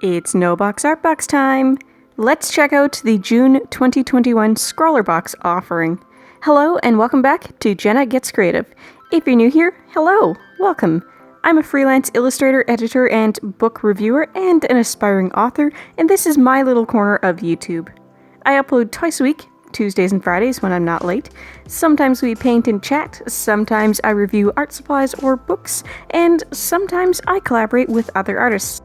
It's No Box Art Box time! Let's check out the June 2021 Scrawler Box offering. Hello and welcome back to Jenna Gets Creative. If you're new here, hello, welcome. I'm a freelance illustrator, editor, and book reviewer, and an aspiring author, and this is my little corner of YouTube. I upload twice a week, Tuesdays and Fridays when I'm not late. Sometimes we paint and chat, sometimes I review art supplies or books, and sometimes I collaborate with other artists.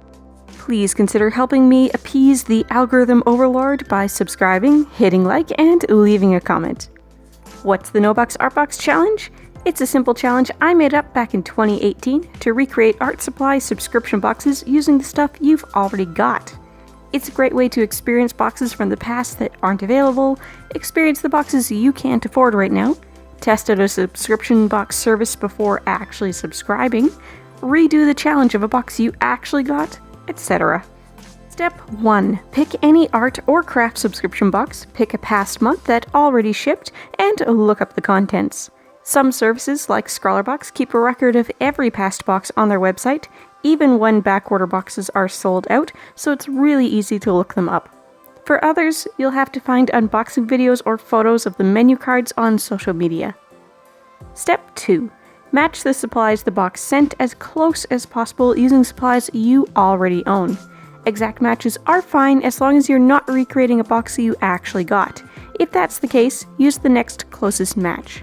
Please consider helping me appease the algorithm overlord by subscribing, hitting like, and leaving a comment. What's the No Box Art Box challenge? It's a simple challenge I made up back in 2018 to recreate art supply subscription boxes using the stuff you've already got. It's a great way to experience boxes from the past that aren't available, experience the boxes you can't afford right now, test out a subscription box service before actually subscribing, redo the challenge of a box you actually got, etc. Step 1. Pick any art or craft subscription box, pick a past month that already shipped, and look up the contents. Some services, like Scrawlrbox, keep a record of every past box on their website, even when backorder boxes are sold out, so it's really easy to look them up. For others, you'll have to find unboxing videos or photos of the menu cards on social media. Step 2. Match the supplies the box sent as close as possible using supplies you already own. Exact matches are fine as long as you're not recreating a box you actually got. If that's the case, use the next closest match.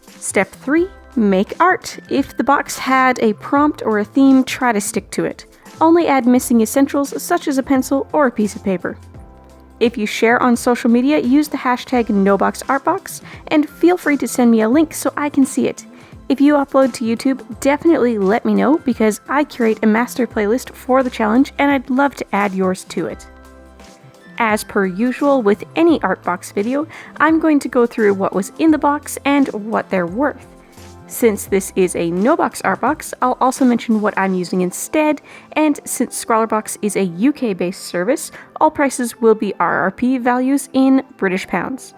Step 3. Make art. If the box had a prompt or a theme, try to stick to it. Only add missing essentials such as a pencil or a piece of paper. If you share on social media, use the hashtag NoBoxArtBox, and feel free to send me a link so I can see it. If you upload to YouTube, definitely let me know because I curate a master playlist for the challenge and I'd love to add yours to it. As per usual with any art box video, I'm going to go through what was in the box and what they're worth. Since this is a No Box Art Box, I'll also mention what I'm using instead, and since Scrawlrbox is a UK-based service, all prices will be RRP values in British pounds.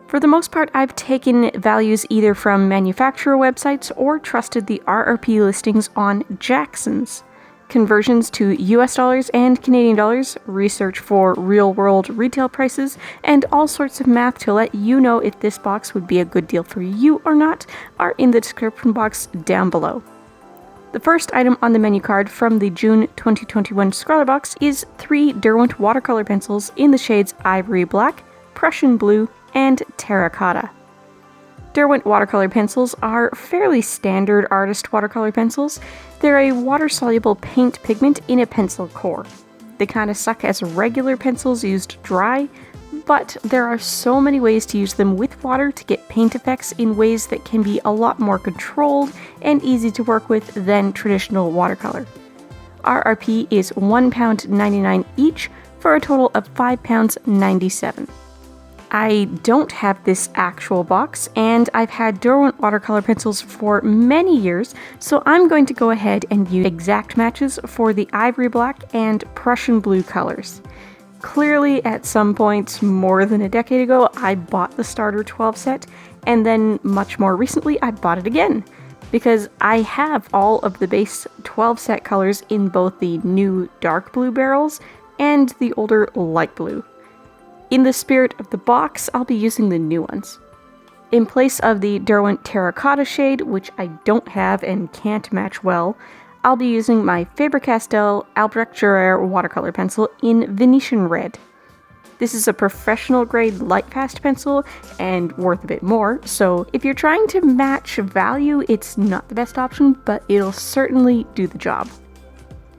For the most part, I've taken values either from manufacturer websites or trusted the RRP listings on Jackson's. Conversions to US dollars and Canadian dollars, research for real-world retail prices, and all sorts of math to let you know if this box would be a good deal for you or not are in the description box down below. The first item on the menu card from the June 2021 Scrawler Box is 3 Derwent watercolor pencils in the shades Ivory Black, Prussian Blue, and Terracotta. Derwent watercolor pencils are fairly standard artist watercolor pencils. They're a water-soluble paint pigment in a pencil core. They kind of suck as regular pencils used dry, but there are so many ways to use them with water to get paint effects in ways that can be a lot more controlled and easy to work with than traditional watercolor. RRP is £1.99 each for a total of £5.97. I don't have this actual box, and I've had Derwent watercolor pencils for many years, so I'm going to go ahead and use exact matches for the Ivory Black and Prussian Blue colors. Clearly, at some point more than a decade ago, I bought the starter 12 set, and then much more recently, I bought it again, because I have all of the base 12 set colors in both the new dark blue barrels and the older light blue. In the spirit of the box, I'll be using the new ones. In place of the Derwent Terracotta shade, which I don't have and can't match well, I'll be using my Faber-Castell Albrecht Dürer watercolor pencil in Venetian Red. This is a professional grade light fast pencil and worth a bit more, so if you're trying to match value, it's not the best option, but it'll certainly do the job.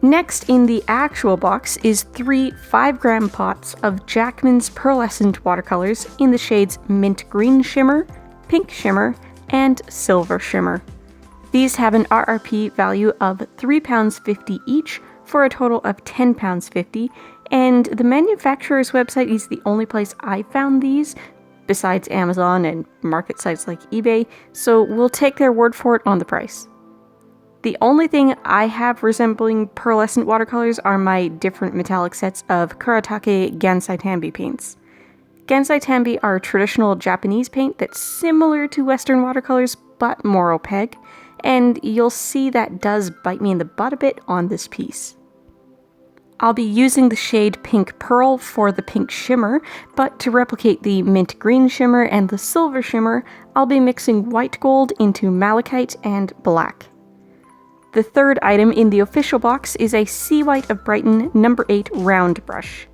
Next in the actual box is 3 5-gram pots of Jackman's pearlescent watercolors in the shades Mint Green Shimmer, Pink Shimmer, and Silver Shimmer. These have an RRP value of £3.50 each for a total of £10.50, and the manufacturer's website is the only place I found these, besides Amazon and market sites like eBay, so we'll take their word for it on the price. The only thing I have resembling pearlescent watercolors are my different metallic sets of Kuretake Gansai Tambi paints. Gansai Tambi are traditional Japanese paint that's similar to Western watercolors but more opaque, and you'll see that does bite me in the butt a bit on this piece. I'll be using the shade Pink Pearl for the pink shimmer, but to replicate the mint green shimmer and the silver shimmer, I'll be mixing white gold into malachite and black. The third item in the official box is a Sea White of Brighton No. 8 round brush.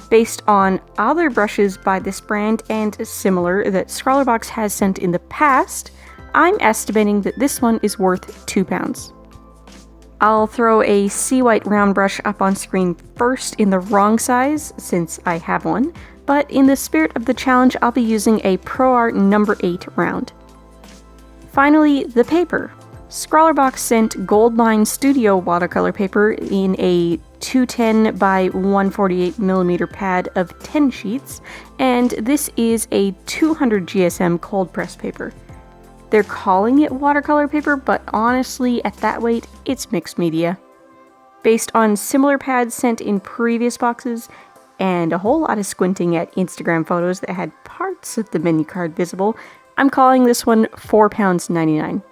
Based on other brushes by this brand and similar that Scrawlrbox has sent in the past, I'm estimating that this one is worth £2. I'll throw a Sea White round brush up on screen first in the wrong size, since I have one, but in the spirit of the challenge I'll be using a ProArt No. 8 round. Finally, the paper. Scrawlrbox sent Goldline Studio watercolor paper in a 210 by 148mm pad of 10 sheets, and this is a 200 GSM cold press paper. They're calling it watercolor paper, but honestly, at that weight, it's mixed media. Based on similar pads sent in previous boxes, and a whole lot of squinting at Instagram photos that had parts of the menu card visible, I'm calling this one £4.99.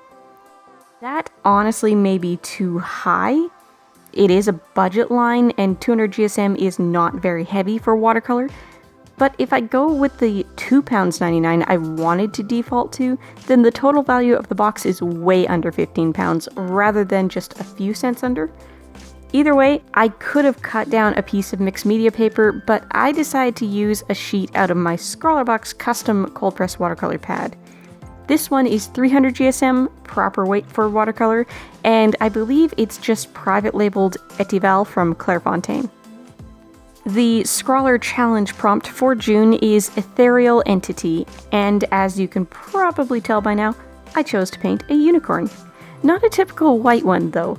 That honestly may be too high. It is a budget line, and 200 GSM is not very heavy for watercolor. But if I go with the £2.99 I wanted to default to, then the total value of the box is way under £15 rather than just a few cents under. Either way, I could have cut down a piece of mixed media paper, but I decided to use a sheet out of my Scrawlrbox custom cold press watercolor pad. This one is 300 GSM, proper weight for watercolor, and I believe it's just private labeled Etival from Clairefontaine. The Scrawler Challenge prompt for June is Ethereal Entity, and as you can probably tell by now, I chose to paint a unicorn. Not a typical white one, though.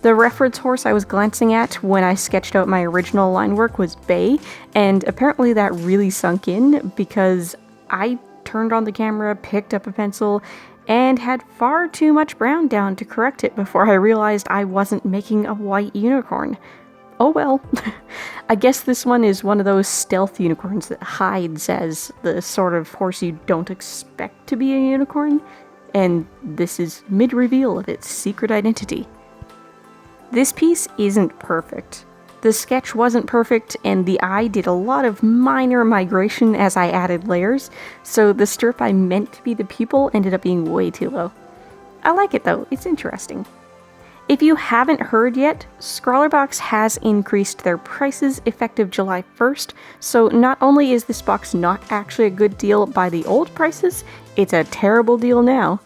The reference horse I was glancing at when I sketched out my original line work was Bay, and apparently that really sunk in because I turned on the camera, picked up a pencil, and had far too much brown down to correct it before I realized I wasn't making a white unicorn. Oh well. I guess this one is one of those stealth unicorns that hides as the sort of horse you don't expect to be a unicorn, and this is mid-reveal of its secret identity. This piece isn't perfect. The sketch wasn't perfect, and the eye did a lot of minor migration as I added layers, so the strip I meant to be the pupil ended up being way too low. I like it though, it's interesting. If you haven't heard yet, Scrawlrbox has increased their prices effective July 1st, so not only is this box not actually a good deal by the old prices, it's a terrible deal now.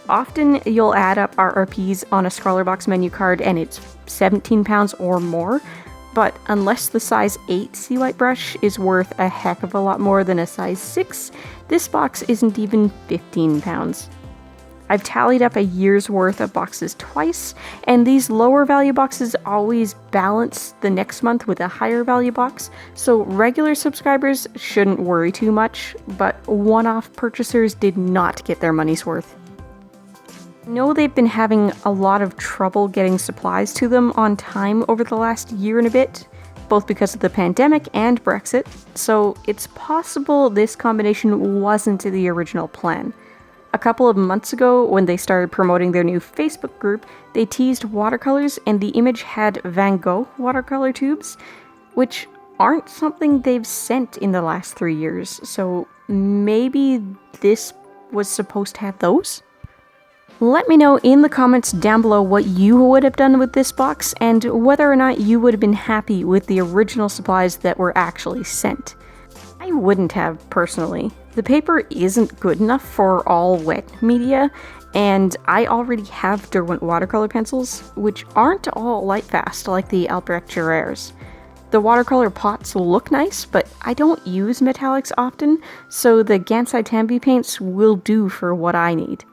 Often you'll add up RRPs on a Scrawlrbox menu card and it's £17 or more, but unless the size 8 Sea White brush is worth a heck of a lot more than a size 6, this box isn't even £15. I've tallied up a year's worth of boxes twice, and these lower value boxes always balance the next month with a higher value box, so regular subscribers shouldn't worry too much, but one-off purchasers did not get their money's worth. I know they've been having a lot of trouble getting supplies to them on time over the last year and a bit, both because of the pandemic and Brexit, so it's possible this combination wasn't the original plan. A couple of months ago, when they started promoting their new Facebook group, they teased watercolors and the image had Van Gogh watercolor tubes, which aren't something they've sent in the last 3 years, so maybe this was supposed to have those? Let me know in the comments down below what you would have done with this box and whether or not you would have been happy with the original supplies that were actually sent. I wouldn't have, personally. The paper isn't good enough for all wet media, and I already have Derwent watercolor pencils, which aren't all light fast like the Albrecht Dürers. The watercolor pots look nice, but I don't use metallics often, so the Gansai Tambi paints will do for what I need.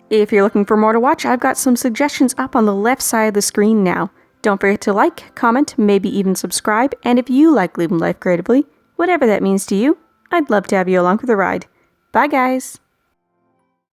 If you're looking for more to watch, I've got some suggestions up on the left side of the screen now. Don't forget to like, comment, maybe even subscribe, and if you like living life creatively, whatever that means to you, I'd love to have you along for the ride. Bye guys!